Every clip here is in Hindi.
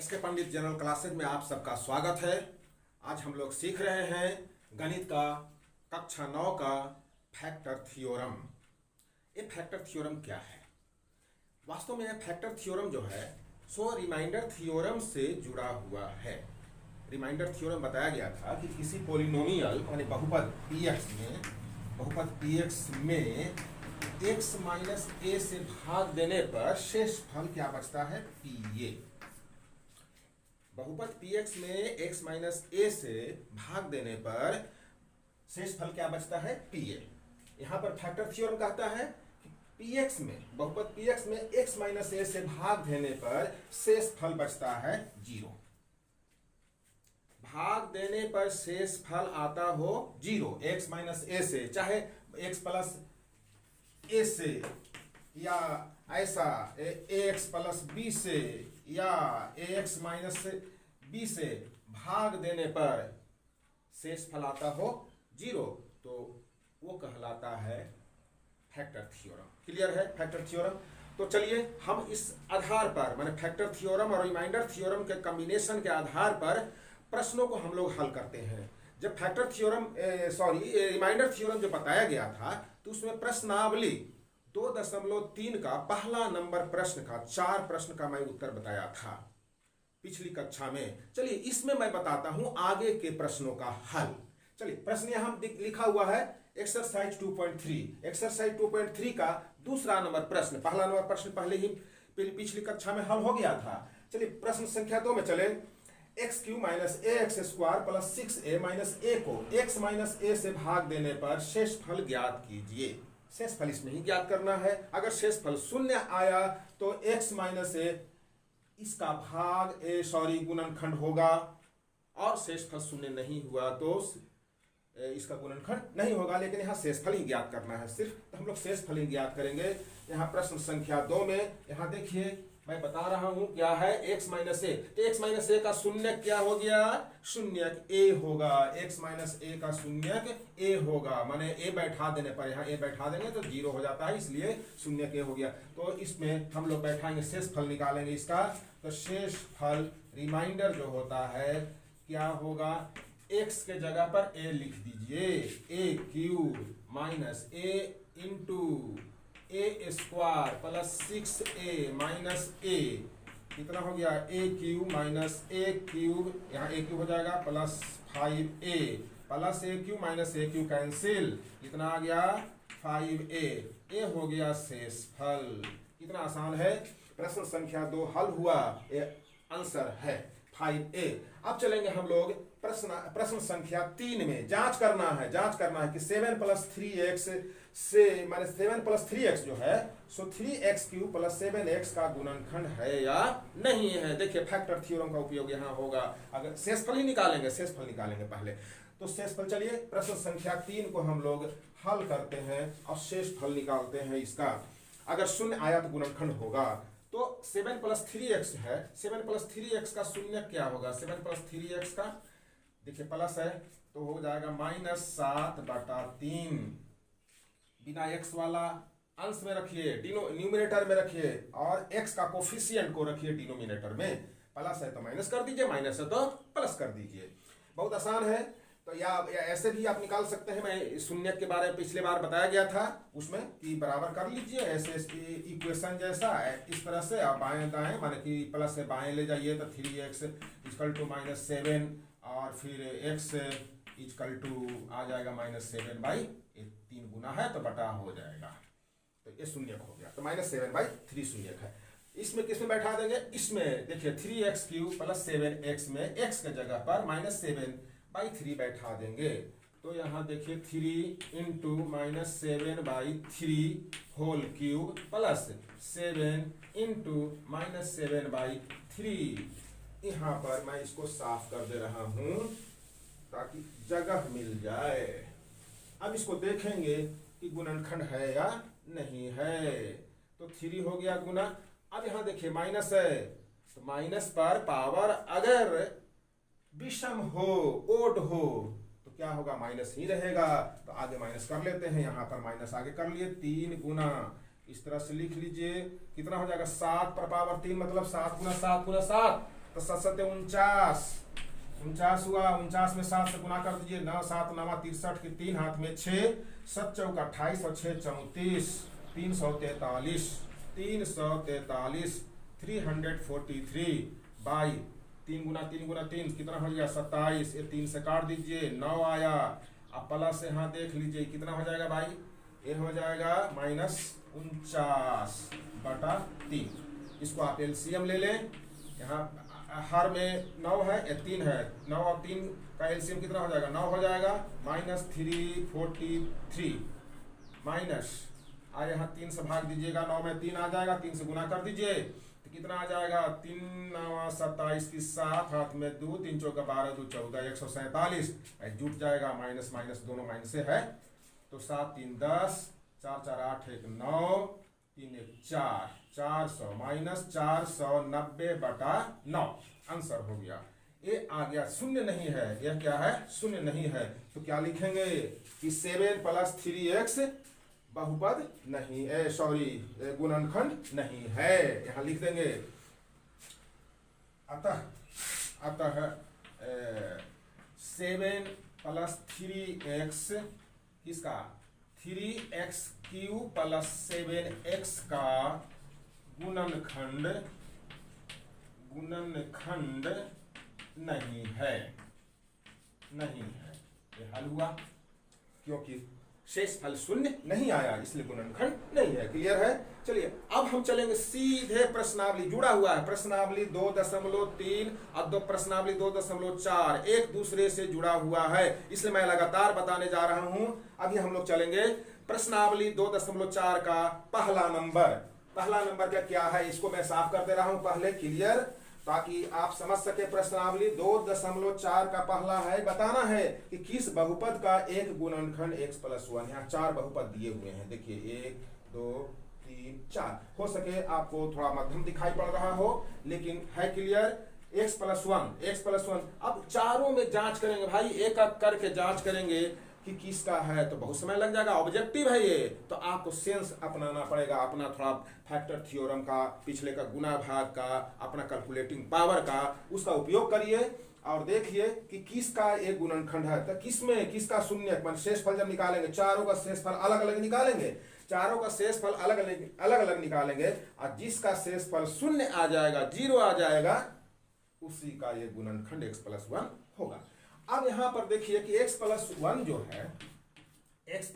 इसके पंडित जनरल क्लासेज में आप सबका स्वागत है। आज हम लोग सीख रहे हैं गणित का कक्षा 9 का फैक्टर थ्योरम। ये फैक्टर थ्योरम क्या है? वास्तव में यह फैक्टर थ्योरम जो है सो रिमाइंडर थ्योरम से जुड़ा हुआ है। रिमाइंडर थ्योरम बताया गया था कि किसी पोलिनोमियल यानी बहुपद px में x माइनस a से भाग देने पर शेष फल क्या बचता है? pa। बहुपद px में x माइनस a से भाग देने पर शेष फल क्या बचता है? pa। यहाँ पर फैक्टर थ्योरम कहता है कि px में बहुपद px में x माइनस a से भाग देने पर शेष फल बचता है 0। भाग देने पर शेष फल आता हो 0 x माइनस a से, चाहे x प्लस a से या ऐसा ax प्लस b से या ax माइनस b से भाग देने पर शेष फल आता हो 0, तो वो कहलाता है फैक्टर थ्योरम। क्लियर है फैक्टर थ्योरम? तो चलिए हम इस आधार पर माने फैक्टर थ्योरम और रिमाइंडर थ्योरम के कॉम्बिनेशन के आधार पर प्रश्नों को हम लोग हल करते हैं। जब फैक्टर थ्योरम रिमाइंडर थ्योरम जो बताया गया था तो उसमें प्रश्नावली 2.3 का पहला नंबर प्रश्न का 4 प्रश्न का मैं उत्तर बताया था पिछली कक्षा में। चलिए इसमें मैं बताता हूं आगे के प्रश्नों का हल। चलिए प्रश्न यहां लिखा हुआ है एक्सरसाइज 2.3। एक्सरसाइज 2.3 का दूसरा नंबर प्रश्न, पहला नंबर प्रश्न पहले ही पिछली कक्षा में हल हो गया था। चलिए प्रश्न संख्या 2 में चले। x³ minus ax square plus 6a minus a को x माइनस a से भाग देने पर शेष फल ज्ञात कीजिए। शेष फल इसमें ही ज्ञात करना है। अगर शेष फल 0 आया तो x माइनस a इसका भाग गुणनखंड होगा, और शेष फल 0 नहीं हुआ तो इसका गुणनखंड नहीं होगा। लेकिन यहाँ शेष फल ही ज्ञात करना है सिर्फ, तो हम लोग शेष फल ही ज्ञात करेंगे। यहाँ प्रश्न संख्या 2 में यहाँ देखिए मैं बता रहा हूं क्या है x माइनस a। तो x माइनस a का शून्य क्या हो गया? शून्यक a होगा। x माइनस a का शून्यक a होगा, माने a बैठा देने पर यहाँ a बैठा देंगे तो 0 हो जाता है, इसलिए शून्यक a हो गया। तो इसमें हम लोग बैठाएंगे, शेष फल निकालेंगे इसका। तो शेष फल रिमाइंडर जो होता है क्या होगा? x के जगह पर a लिख दीजिए। a³ minus a into a square plus 6a minus a कितना हो गया? a³ माइनस a³ यहाँ a³ हो जाएगा plus 5a plus a³ minus a³ cancel, कितना आ गया? 5a। a हो गया शेष फल। कितना आसान है। प्रश्न संख्या 2 हल हुआ, ये आंसर है 5a। अब चलेंगे हम लोग प्रश्न संख्या 3 में। जांच करना है कि 7 प्लस 3x से माने 7 प्लस 3x जो है सो 3x³ प्लस 7x का गुणनखंड है या नहीं है। देखिए फैक्टर थ्योरम का उपयोग यहाँ होगा। अगर शेषफल ही निकालेंगे, शेषफल निकालेंगे पहले। तो शेषफल, चलिए प्रश्न संख्या 3 को हम लोग हल करते हैं और शेषफल निकालते हैं इसका। अगर 0 आया तो गुणनखंड होगा। तो 7 प्लस 3x है, 7 प्लस 3x का शून्य क्या होगा? 7 प्लस 3x का देखिए प्लस है तो हो जाएगा -7/3। बिना x वाला अंश में रखिए, न्यूमिनेटर में रखिए, और x का कोफिशिएंट को रखिए डिनोमिनेटर में। प्लस है तो माइनस कर दीजिए, माइनस है तो प्लस कर दीजिए। बहुत आसान है। तो या ऐसे भी आप निकाल सकते हैं। मैं शून्य के बारे में पिछले बार बताया गया था उसमें कि बराबर कर लीजिए ऐसे इक्वेशन जैसा, इस तरह से आप बाएं दाएं माने कि प्लस से बाएं ले जाइए तो 3x = -7 और फिर x आ जाएगा -7/, 3 गुना है तो बटा हो जाएगा, तो ये शून्यक हो गया। तो -7/3 शून्यक है। इसमें किसमें बैठा देंगे? इसमें देखिए 3x³ प्लस 7x में x के जगह पर -7/3 बैठा देंगे। तो यहाँ देखिए 3 into -7/3 whole cube plus 7 into -7/3। यहाँ पर मैं इसको साफ कर दे रहा हूं ताकि जगह मिल जाए। अब इसको देखेंगे कि गुणनखंड है या नहीं है। तो 3 हो गया गुना। अब यहाँ देखिए माइनस है, तो माइनस पर पावर अगर विषम हो, ओड हो, तो क्या होगा? माइनस ही रहेगा। तो आगे माइनस कर लेते हैं, यहाँ पर माइनस आगे कर लिए। 3 गुना इस तरह से लिख लीजिए। कितना हो जाएगा? 7 पर पावर 3 मतलब 7 गुना 7 गुना 7 तो 7 7 49, 49 हुआ। 49 में 7 से गुना कर दीजिए, 9 7 9 63 की 3 हाथ में 6, 7 चौक 28 और 6 34, 343, 343, 343 बाई 3 गुना 3 गुना 3 कितना हो गया 27, ये 3 से काट दीजिए, 9 आया। अब प्लस यहाँ देख लीजिए कितना हो जाएगा भाई, ये हो जाएगा -49/3। इसको आप एलसीएम ले लें, यहाँ हर में 9 है, ये 3 है, 9 और 3 का एलसीएम कितना हो जाएगा, 9 हो जाएगा। -343 माइनस, और यहाँ 3 से भाग दीजिएगा, 9 में 3 आ जाएगा, 3 से गुना कर दीजिए तो कितना आ जाएगा, 3 9 27 की 7 हाथ में 2, 3 चौका 12 2 14 147, जुट जाएगा, माइनस माइनस दोनों माइनस से है तो 7 3 10, 4 4 8 1 9, 3 1 4, 400 -490/9 आंसर हो गया। ये आ गया, शून्य नहीं है, यह क्या है, शून्य नहीं है। तो क्या लिखेंगे कि 7 + 3x बहुपद नहीं, गुणनखंड नहीं है, यहां लिख देंगे। अतः 7 + 3x किसका, 3x³ + 7x का गुणनखंड नहीं है, ये हल हुआ, क्योंकि शेषफल शून्य नहीं आया, इसलिए गुणनखंड नहीं है। क्लियर है। चलिए अब हम चलेंगे सीधे प्रश्नावली, जुड़ा हुआ है प्रश्नावली 2.3 और 2 प्रश्नावली 2.4 एक दूसरे से जुड़ा हुआ है, इसलिए मैं लगातार बताने जा रहा हूं। अभी हम लोग चलेंगे प्रश्नावली 2.4 का पहला नंबर का क्या है, इसको मैं साफ कर दे रहा हूं पहले, क्लियर, ताकि आप समझ सके। प्रश्नावली 2.4 का पहला है, बताना है कि किस बहुपद का एक गुणनखंड x + 1, यहाँ 4 बहुपद दिए हुए हैं, देखिए 1 2 3 4, हो सके आपको थोड़ा मध्यम दिखाई पड़ रहा हो, लेकिन है क्लियर। x + 1, अब चारों में जांच करेंगे भाई, एक एक करके जांच करेंगे कि किसका है, तो बहुत समय लग जाएगा, ऑब्जेक्टिव है ये, तो आपको सेंस अपनाना पड़ेगा, अपना थोड़ा फैक्टर थ्योरम का, पिछले का गुना भाग का, अपना कैलकुलेटिंग पावर का, उसका उपयोग करिए और देखिए कि किसका एक गुणनखंड है। तो किसका शून्य, मान शेषफल जब निकालेंगे, चारों का शेषफल अलग अलग निकालेंगे, चारों का शेषफल अलग अलग निकालेंगे, और जिसका शेषफल शून्य आ जाएगा, 0 आ जाएगा, उसी का ये गुणनखंड x + 1 होगा। अब यहां पर देखिए कि x + 1 जो है, x +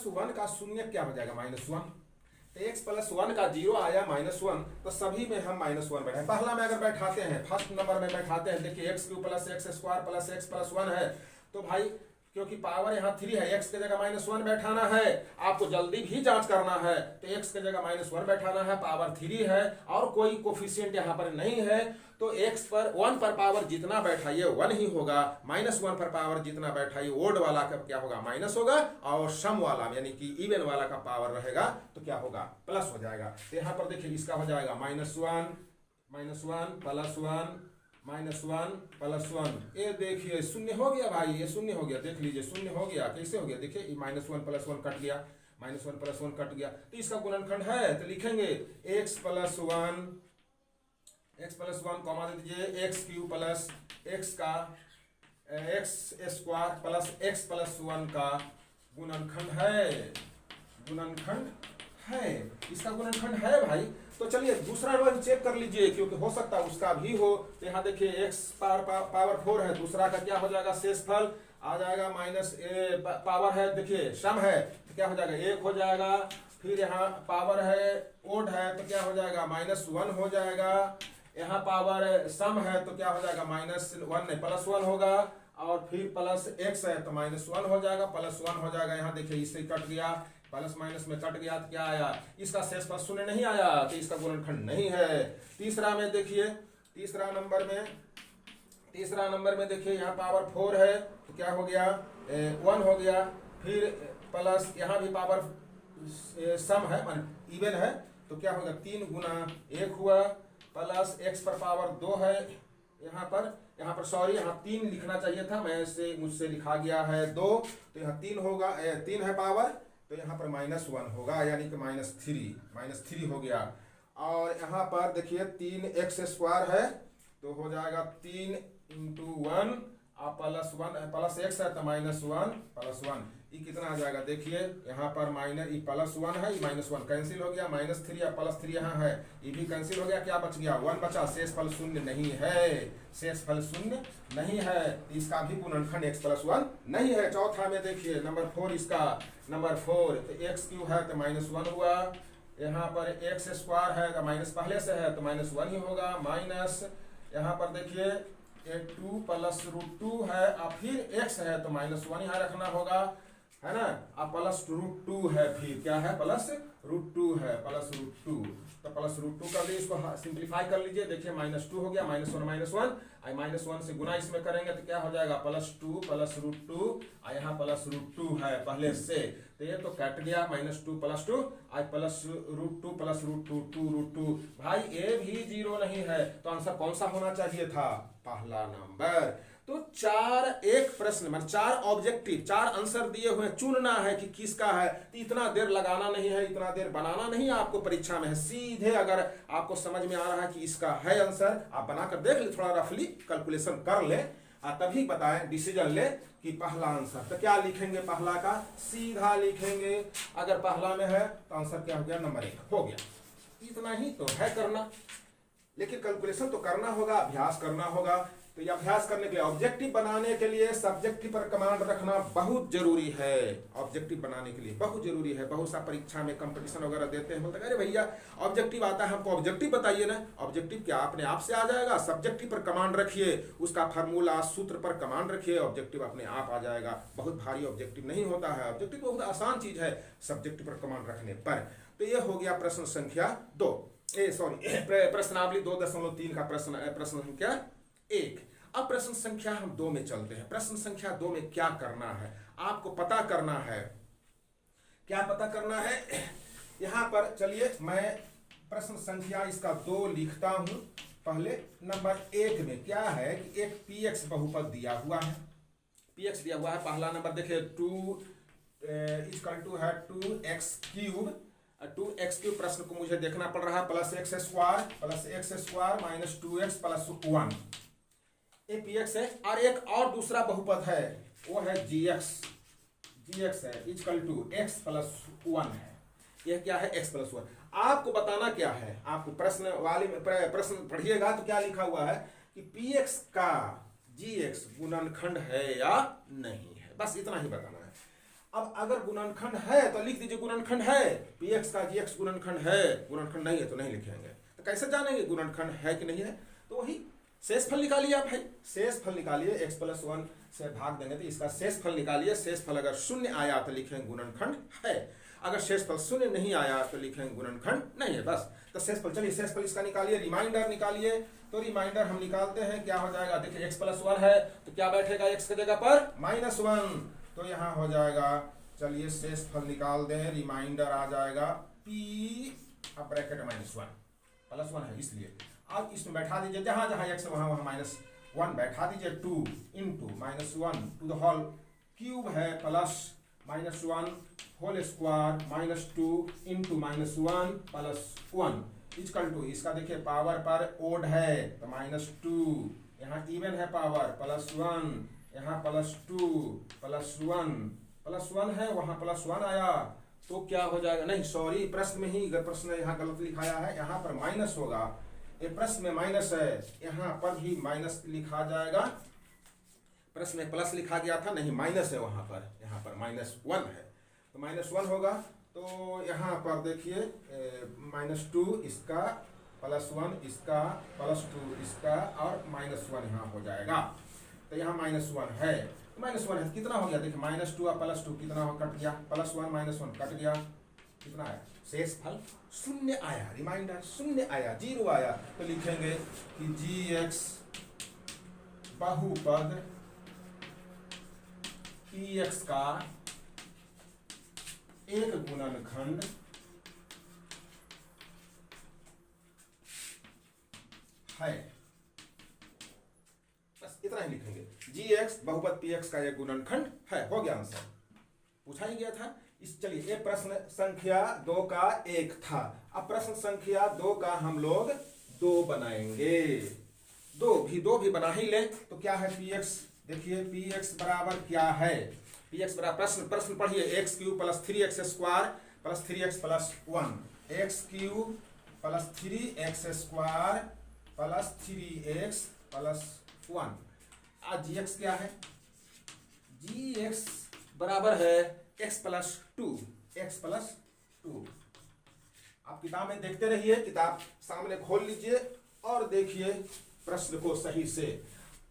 1 का शून्य क्या हो जाएगा, -1। तो x + 1 का 0 आया, -1, तो सभी में हम -1 बैठे, पहला में अगर बैठाते हैं, फर्स्ट नंबर में बैठाते हैं, देखिए x³ + x² + x + 1 है, तो भाई क्योंकि पावर यहाँ 3 है, x के जगह -1 बैठाना है, आपको जल्दी भी जांच करना है, तो x के जगह -1 बैठाना है, पावर 3 है और कोई कोफिशिएंट यहाँ पर नहीं है, तो x पर 1 पर पावर जितना बैठाइए 1 ही होगा, -1 पर पावर जितना बैठाइए ओड वाला का क्या होगा, माइनस होगा, और सम वाला यानी कि इवन वाला का पावर रहेगा तो क्या होगा, प्लस हो जाएगा। तो यहाँ पर देखिए इसका हो जाएगा -1 +1 +1, ये देखिए शून्य हो गया भाई, ये शून्य हो गया, देख लीजिए शून्य हो गया, कैसे हो गया, देखिए -1 +1 कट गया, -1 +1 कट गया, तो इसका गुणनखंड है, तो लिखेंगे x + 1 कॉमा दे दीजिए, x³ + x का x² + x + 1 का गुणनखंड है, इसका गुणनखंड है भाई। तो चलिए दूसरा रोज चेक कर लीजिए, क्योंकि हो सकता है उसका भी हो। तो यहाँ देखिए x पावर 4 है, दूसरा का क्या हो जाएगा, शेषफल आ जाएगा, पावर है, देखिए सम है तो क्या हो जाएगा, 1 हो जाएगा, फिर यहाँ पावर है ओड है तो क्या हो जाएगा, -1 हो जाएगा, यहाँ पावर सम है तो क्या हो जाएगा, -1 नहीं +1 होगा, और फिर +x है तो -1 हो जाएगा, +1 हो जाएगा, यहाँ देखिए इससे कट गया, प्लस माइनस में कट गया तो क्या आया, इसका शेषफल शून्य नहीं आया, तो इसका गुणनखंड नहीं है। तीसरा में देखिए, तीसरा नंबर में देखिए यहाँ पावर 4 है तो क्या हो गया, 1 हो गया, फिर प्लस यहाँ भी पावर सम है, मान इवन है, तो क्या होगा, 3 गुना 1 हुआ, प्लस x पर पावर 2 है, यहाँ पर सॉरी, यहाँ 3 लिखना चाहिए था, मुझसे लिखा गया है 2, तो यहाँ 3 होगा, 3 है पावर, तो यहाँ पर -1 होगा, यानी कि -3 हो गया, और यहाँ पर देखिए 3x² है तो हो जाएगा 3 × 1 +1 प्लस x है तो -1 +1 ये कितना आ जाएगा देखिए यहाँ पर माइनस ये +1 है, ये -1 कैंसिल हो गया, -3 या +3 यहाँ है, ये भी कैंसिल हो गया, क्या बच गया 1 बचा, शेषफल शून्य नहीं है, शेषफल शून्य नहीं है, इसका भी गुणनखंड x+1 नहीं है। चौथा में देखिए नंबर 4 इसका नंबर 4 तो x³ है तो -1 हुआ, यहाँ पर x² है तो माइनस पहले से है तो -1 ही होगा, माइनस यहाँ पर देखिए 2 + √2 है और फिर x है तो -1 यहाँ रखना होगा, है ना, अब +√2 है, फिर क्या है +√2 है, +√2 तो +√2 कर लीजिए, इसको सिंप्लीफाई कर लीजिए, देखिए -2 हो गया, -1 -1 से गुना इसमें करेंगे तो क्या हो जाएगा +2 +√2 यहाँ +√2 है पहले से, तो ये तो कट गया, -2 + 2 आज +√2 +√2 2√2, भाई ये भी 0 नहीं है तो आंसर कौन सा होना चाहिए था, पहला नंबर। तो 4 प्रश्न मतलब 4 ऑब्जेक्टिव 4 आंसर दिए हुए, चुनना है कि किसका है, तो इतना देर लगाना नहीं है, इतना देर बनाना नहीं है आपको परीक्षा में है, सीधे अगर आपको समझ में आ रहा है कि इसका है आंसर, आप बनाकर देख ले, थोड़ा रफली कैलकुलेशन कर ले तभी बताएं, डिसीजन ले कि पहला आंसर तो क्या लिखेंगे, पहला का सीधा लिखेंगे, अगर पहला में है तो आंसर क्या हो गया, नंबर 1 हो गया, इतना ही तो है करना, लेकिन कैलकुलेशन तो करना होगा, अभ्यास करना होगा। तो ये अभ्यास करने के लिए ऑब्जेक्टिव बनाने के लिए सब्जेक्टिव पर कमांड रखना बहुत जरूरी है, ऑब्जेक्टिव बनाने के लिए बहुत जरूरी है। बहुत सा परीक्षा में कंपटीशन वगैरह देते हैं, बोलते हैं अरे भैया ऑब्जेक्टिव आता है हमको ऑब्जेक्टिव बताइए ना, ऑब्जेक्टिव क्या अपने आप से आ जाएगा, सब्जेक्टिव पर कमांड रखिए, उसका फार्मूला सूत्र पर कमांड रखिए, ऑब्जेक्टिव अपने आप आ जाएगा। बहुत भारी ऑब्जेक्टिव नहीं होता है, ऑब्जेक्टिव बहुत आसान चीज है सब्जेक्टिव पर कमांड रखने पर। तो ये हो गया प्रश्न संख्या 2, प्रश्नावली 2.3 का प्रश्न संख्या 1। अब प्रश्न संख्या हम 2 में चलते हैं। प्रश्न संख्या 2 में क्या करना है, आपको पता करना है, क्या पता करना है, यहां पर चलिए मैं प्रश्न संख्या इसका 2 लिखता हूं। पहले नंबर 1 में क्या है कि एक px बहुपद दिया हुआ है, px दिया हुआ है, पहला नंबर देखिए 2 = 2x³ 2x³ प्रश्न को मुझे देखना पड़ रहा है, +x² - 2x + 1 ये px है। और एक और दूसरा बहुपद है वो है gx है = x + 1 है, यह क्या है x + 1। आपको बताना क्या है, आपको प्रश्न वाले में प्रश्न पढ़िएगा तो क्या लिखा हुआ है कि px का gx गुणनखंड है या नहीं है, बस इतना ही बताना है। अब अगर गुणनखंड है तो लिख दीजिए गुणनखंड है, px का gx गुणनखंड है, गुणनखंड नहीं है तो नहीं लिखेंगे। तो कैसे जानेंगे गुणनखंड है कि नहीं है, तो वही शेषफल निकालिए आप भाई, शेषफल निकालिए, x + 1 से भाग देंगे तो इसका शेषफल निकालिए, शेषफल अगर 0 आया तो लिखेंगे गुणनखंड है, अगर शेषफल 0 नहीं आया तो लिखेंगे गुणनखंड नहीं है, बस। तो शेषफल, चलिए शेषफल इसका निकालिए, रिमाइंडर निकालिए। तो रिमाइंडर हम निकालते हैं, क्या हो जाएगा देखिए x + 1 है तो क्या बैठेगा x की जगह पर -1, तो यहाँ हो जाएगा, चलिए शेषफल निकाल दें, रिमाइंडर आ जाएगा p अब ब्रैकेट -1 +1 है इसलिए, अब इसमें बैठा दीजिए जहां जहां x है वहां वहां -1 बैठा दीजिए, 2 × -1 टू द होल क्यूब है प्लस -1 होल स्क्वायर -2 × -1 + 1 = इसका देखिए पावर पर ओड है तो -2, यहाँ इवन है पावर +1, यहाँ +2 +1 है, वहां +1 आया तो क्या हो जाएगा, नहीं सॉरी प्रश्न में ही प्रश्न यहाँ गलत लिखाया है, यहाँ पर माइनस होगा, ये प्रश्न में माइनस है, यहाँ पर भी माइनस लिखा जाएगा, प्रश्न में प्लस लिखा गया था, नहीं माइनस है वहां पर, यहाँ पर -1 है तो -1 होगा। तो यहाँ पर देखिए -2 इसका +1 इसका +2 इसका और -1 यहाँ हो जाएगा, तो यहाँ -1 है, -1 है कितना हो गया देखिए, -2 और +2 कितना हो, कट गया, +1 -1 कट गया, कितना है शेषफल 0 आया, रिमाइंडर 0 आया, 0 आया, तो लिखेंगे कि gx बहुपद px का एक गुणनखंड है, बस इतना ही लिखेंगे, gx बहुपद px का एक गुणनखंड है, हो गया आंसर, पूछा ही गया था। इस चलिए ये प्रश्न संख्या 2 का 1 था। अब प्रश्न संख्या 2 का हम लोग 2 बनाएंगे। दो भी बना ही ले तो क्या है px, देखिए px बराबर क्या है, px बराबर प्रश्न पढ़िए, x cube plus 3x square plus 3x plus 1, x cube plus 3x square plus 3x plus 1। आज gx क्या है, gx बराबर है x प्लस 2, x प्लस 2। आप किताब में देखते रहिए, किताब सामने खोल लीजिए और देखिए प्रश्न को सही से।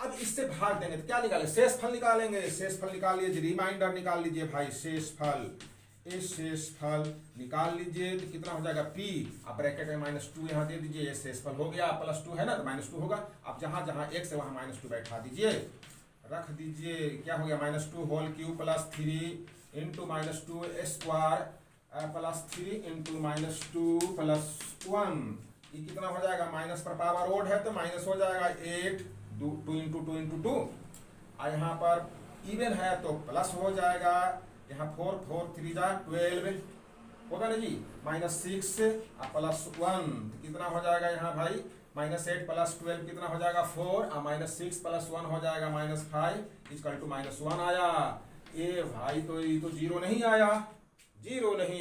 अब इससे भाग देंगे तो क्या निकालें, शेष फल निकालेंगे। शेष फल निकाल लीजिए, रिमाइंडर निकाल लीजिए भाई, शेष फल, ये शेष फल निकाल लीजिए तो कितना हो जाएगा p, अब ब्रैकेट में -2 यहाँ दे दीजिए, ये शेष फल हो गया, +2 है ना तो -2 होगा। अब जहां जहां x है वहां -2 बैठा दीजिए, रख दीजिए, क्या हो गया -2 whole cube plus 3 into -2 square plus 3 into -2 plus 1, ये कितना हो जाएगा, माइनस पर पावर ओड है तो माइनस हो जाएगा 8, 2 इंटू 2 इंटू 2, और यहाँ पर इवन है तो प्लस हो जाएगा, यहाँ 4 4 3 जा 12 होगा ना जी, -6 प्लस 1 कितना हो जाएगा यहाँ भाई, -8 प्लस 12 कितना हो जाएगा 4, और -6 प्लस 1 हो जाएगा -5 इक्वल टू -1 आया। ये भाई तो ये तो जीरो नहीं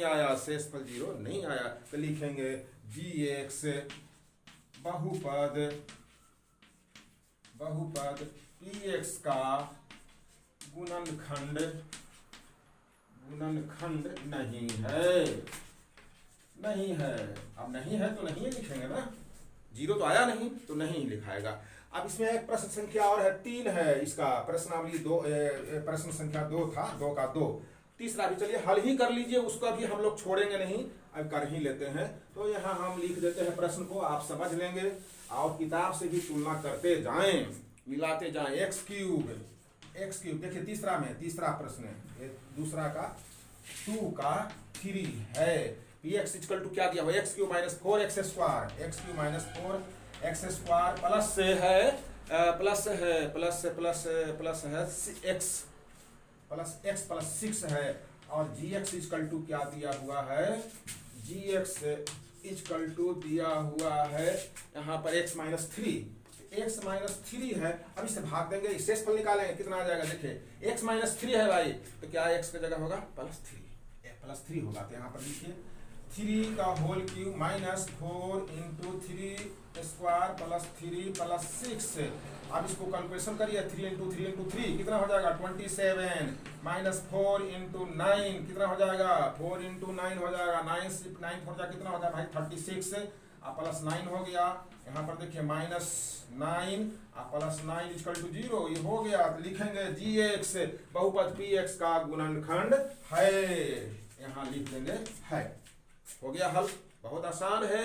आया, शेषफल 0 नहीं आया, तो लिखेंगे gx बहुपद px का गुणनखंड नहीं है। अब नहीं है तो नहीं लिखेंगे ना, 0 तो आया नहीं तो नहीं लिखाएगा। अब इसमें एक प्रश्न संख्या और है 3 है, इसका प्रश्नावली 2, प्रश्न संख्या 2 था, 2 का 2। तीसरा भी चलिए हल ही कर लीजिए, उसका भी हम लोग छोड़ेंगे नहीं, अब कर ही लेते हैं। तो यहाँ हम लिख देते हैं प्रश्न को, आप समझ लेंगे और किताब से भी तुलना करते जाएं, मिलाते जाएं। एक्स क्यूब देखिए तीसरा प्रश्न है, दूसरा का 2 का 3 है, px इक्वल टू क्या दिया हुआ, x cube minus 4x square, x cube minus 4x square plus x plus 6 है, और gx इक्वल टू क्या दिया हुआ है, gx इक्वल टू दिया हुआ है यहाँ पर x माइनस 3 है। अब इससे भाग देंगे, शेषफल निकालेंगे, कितना आ जाएगा, देखिए x माइनस 3 है भाई, तो क्या x की जगह होगा +3 होगा, तो यहाँ पर लिखिए 3 का whole cube -4 into 3 square plus 3 plus 6। अब इसको कैलकुलेशन करिए, 3 इंटू 3 कितना हो जाएगा 27, -4 इंटू 9 कितना हो जाएगा 4 इंटू 9 हो जाएगा 9 4 जा कितना हो जाएगा भाई 36, अब प्लस 9 हो गया, यहाँ पर देखिए -9 प्लस 9 इक्वल टू 0, ये हो गया। तो लिखेंगे gx बहुपद px का गुणनखंड है, यहाँ लिख देंगे है, हो गया हल। बहुत आसान है,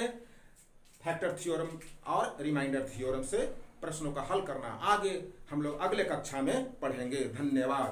फैक्टर थ्योरम और रिमाइंडर थ्योरम से प्रश्नों का हल करना। आगे हम लोग अगले कक्षा में पढ़ेंगे। धन्यवाद।